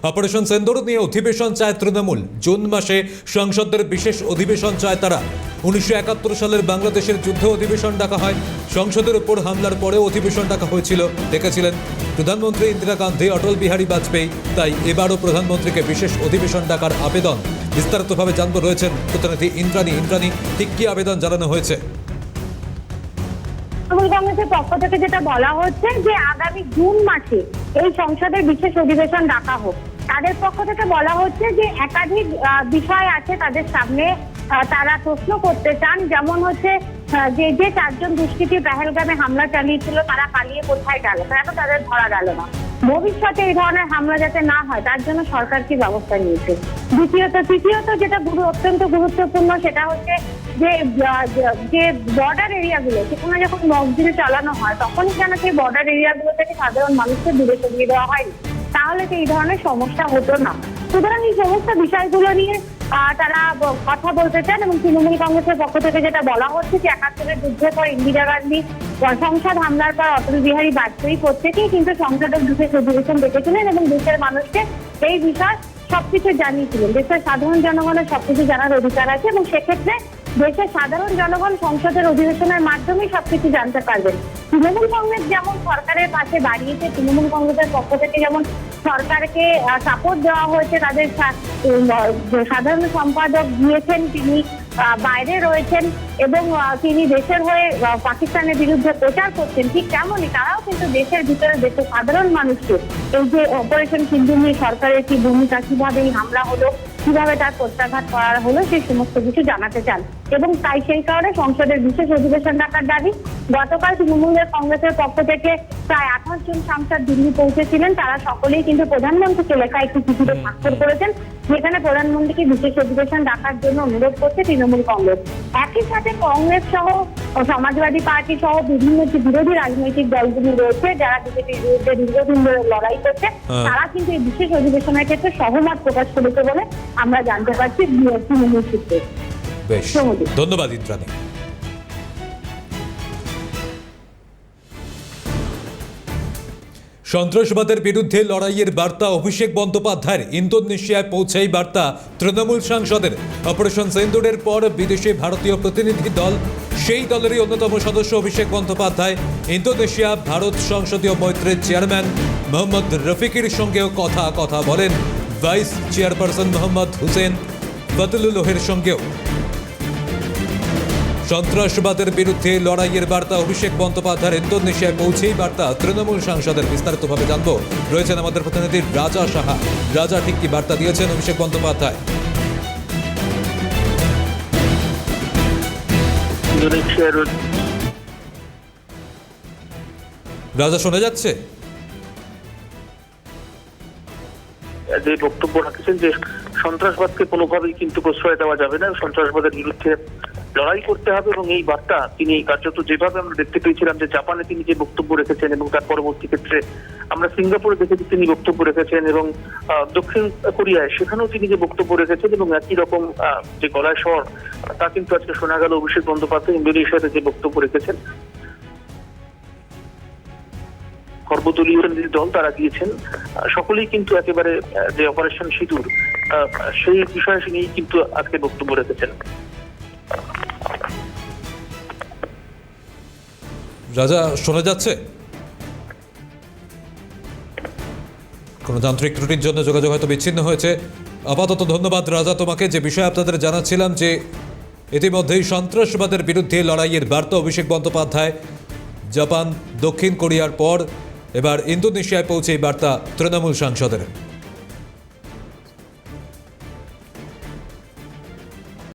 Operation সিন্দুর নিয়ে অধিবেশন চায় তৃণমূল। জুন মাসে সংসদের বিশেষ অধিবেশন চায় তারা। 1971 সালের বাংলাদেশের যুদ্ধ অধিবেশন ডাকা হয়। সংসদের উপর হামলার পরে অধিবেশন ডাকা হয়েছিল, ডেকেছিলেন প্রধানমন্ত্রী ইন্দিরা গান্ধী, অটল বিহারী বাজপেয়ী। তাই এবারও প্রধানমন্ত্রীকে বিশেষ অধিবেশন ডাকার আবেদন। বিস্তারিতভাবে জানবো, রয়েছেন প্রতিনিধি ইন্দ্রাণী। ঠিক কি আবেদন জানানো হয়েছে? তৃণমূল কংগ্রেসের পক্ষ থেকে যেটা বলা হচ্ছে যে আগামী জুন মাসে এই সংসদের বিশেষ অধিবেশন ডাকা হোক। তাদের পক্ষ থেকে বলা হচ্ছে যে একাধিক বিষয় আছে তাদের সামনে, তারা প্রশ্ন করতে চান। যেমন হচ্ছে যে চারজন দুষ্কৃতী পেহেলগামে হামলা চালিয়েছিল তারা পালিয়ে কোথায় গেল, কেন তাদের ধরা গেল না। ভবিষ্যতে এই ধরনের হামলা যাতে না হয় তার জন্য সরকার কি ব্যবস্থা নিয়েছে। তৃতীয়ত যেটা অত্যন্ত গুরুত্বপূর্ণ সেটা হচ্ছে যে বর্ডার এরিয়াগুলো, সেখানে যখন মকজিল চালানো হয় তখনই যেন সেই বর্ডার এরিয়াগুলো থেকে সাধারণ মানুষকে দূরে সরিয়ে দেওয়া হয়নি, তাহলে তো এই ধরনের সমস্যা হতো না। সুতরাং এই সমস্ত বিষয়গুলো নিয়ে তারা কথা বলতে চান। এবং তৃণমূল কংগ্রেসের পক্ষ থেকে যেটা বলা হচ্ছে যে 71-এর যুদ্ধের পর ইন্দিরা গান্ধী, সংসদ হামলার পর অটল বিহারী বাজপেয়ী প্রত্যেকেই কিন্তু সংসদের বিশেষ অধিবেশন ডেকেছিলেন এবং দেশের মানুষকে এই বিষয় সবকিছু জানিয়েছিলেন। দেশের সাধারণ জনগণের সবকিছু জানার অধিকার আছে এবং সেক্ষেত্রে দেশের সাধারণ জনগণ সংসদের অধিবেশনের মাধ্যমেই সবকিছু জানতে পারবেন। তৃণমূল কংগ্রেস যেমন সরকারের পাশে দাঁড়িয়েছে, তৃণমূল কংগ্রেসের পক্ষ থেকে যেমন সরকারকে সাপোর্ট দেওয়া হয়েছে, তাদের সাধারণ সম্পাদক গিয়েছেন, তিনি বাইরে রয়েছেন এবং তিনি দেশের হয়ে পাকিস্তানের বিরুদ্ধে প্রচার করছেন, ঠিক তেমনই তারাও কিন্তু দেশের ভিতরে দেশের সাধারণ মানুষকে এই যে অপারেশন সিন্দুর নিয়ে সরকারের কি ভূমিকা, কিভাবে এই হামলা হলো, কিভাবে তার প্রত্যাঘাত করা হলো, সেই সমস্ত কিছু জানাতে চান। এবং তাই সেই কারণে সংসদের বিশেষ অধিবেশন ডাকার দাবি। গতকাল তৃণমূলের কংগ্রেসের পক্ষ থেকে প্রায় 28 জন সাংসদ দিল্লি পৌঁছেছিলেন। তারা সকলেই কিন্তু প্রধানমন্ত্রীকে লেখা একটি চিঠিতে স্বাক্ষর করেছেন, যেখানে প্রধানমন্ত্রীকে বিশেষ অধিবেশন ডাকার জন্য অনুরোধ করছে তৃণমূল কংগ্রেস। একই সাথে কংগ্রেস সহ সমাজবাদী পার্টি সহ বিভিন্ন যে বিরোধী রাজনৈতিক দলগুলি রয়েছে, যারা বিজেপির বিরুদ্ধে দীর্ঘদিন ধরে লড়াই করছে, তারা কিন্তু এই বিশেষ অধিবেশনের ক্ষেত্রে সহমত প্রকাশ করেছে বলে আমরা জানতে পারছি তৃণমূল সূত্রে। বেশ, ধন্যবাদ ইন্দ্রাণী। সন্ত্রাসবাদের বিরুদ্ধে লড়াইয়ের বার্তা অভিষেক বন্দ্যোপাধ্যায়ের। ইন্দোনেশিয়ায় পৌঁছেই বার্তা তৃণমূল সাংসদের। অপারেশন সিন্দুরের পর বিদেশে ভারতীয় প্রতিনিধি দল, সেই দলেরই অন্যতম সদস্য অভিষেক বন্দ্যোপাধ্যায় ইন্দোনেশিয়া ভারত সংসদীয় মৈত্রীর চেয়ারম্যান মোহাম্মদ রফিকের সঙ্গেও কথা বলেন। ভাইস চেয়ারপারসন মোহাম্মদ হুসেন বদলুল্লাহের সঙ্গেও। সন্ত্রাসবাদের বিরুদ্ধে লড়াইয়ের বার্তা অভিষেক বন্দ্যোপাধ্যায়ের। ইন্দোনেশিয়ায় পৌঁছেই বার্তা তৃণমূল সাংসদের। বিস্তারিতভাবে জানবো, রয়েছেন আমাদের প্রতিনিধি রাজা সাহা। রাজা, ঠিক কি বার্তা দিয়েছেন অভিষেক বন্দ্যোপাধ্যায়? রাজা, শোনা যাচ্ছে? যে বক্তব্য রাখছেন যে সন্ত্রাসবাদকে কোনোভাবেই কিন্তু প্রশ্রয় দেওয়া যাবে না, সন্ত্রাসবাদের বিরুদ্ধে লড়াই করতে হবে। এবং এই বার্তা তিনি কার্যত যেভাবে আমরা দেখতে পেয়েছিলাম যে জাপানে তিনি যে বক্তব্য রেখেছেন এবং তার পরবর্তী ক্ষেত্রে আমরা সিঙ্গাপুরে দেখেছি তিনি বক্তব্য রেখেছেন, এবং দক্ষিণ কোরিয়ায় সেখানেও তিনি যে বক্তব্য রেখেছেন এবং একই রকম যে গলায় স্বর তা কিন্তু আজকে শোনা গেল অভিষেক বন্দ্যোপাধ্যায় ইন্দোনেশিয়াতে যে বক্তব্য রেখেছেন। সর্বদলীয় যে দল তারা গিয়েছেন, সকলেই কিন্তু একেবারে যে অপারেশন সিঁদুর সেই বিষয় নিয়েই কিন্তু আজকে বক্তব্য রেখেছেন। রাজা, শোনা যাচ্ছে? কোনো যান্ত্রিক ত্রুটির জন্য যোগাযোগ হয়তো বিচ্ছিন্ন হয়েছে। আপাতত ধন্যবাদ রাজা তোমাকে। যে বিষয়ে আপনাদের জানাচ্ছিলাম যে ইতিমধ্যেই সন্ত্রাসবাদের বিরুদ্ধে লড়াইয়ের বার্তা অভিষেক বন্দ্যোপাধ্যায়। জাপান, দক্ষিণ কোরিয়ার পর এবার ইন্দোনেশিয়ায় পৌঁছেই বার্তা তৃণমূল সাংসদের।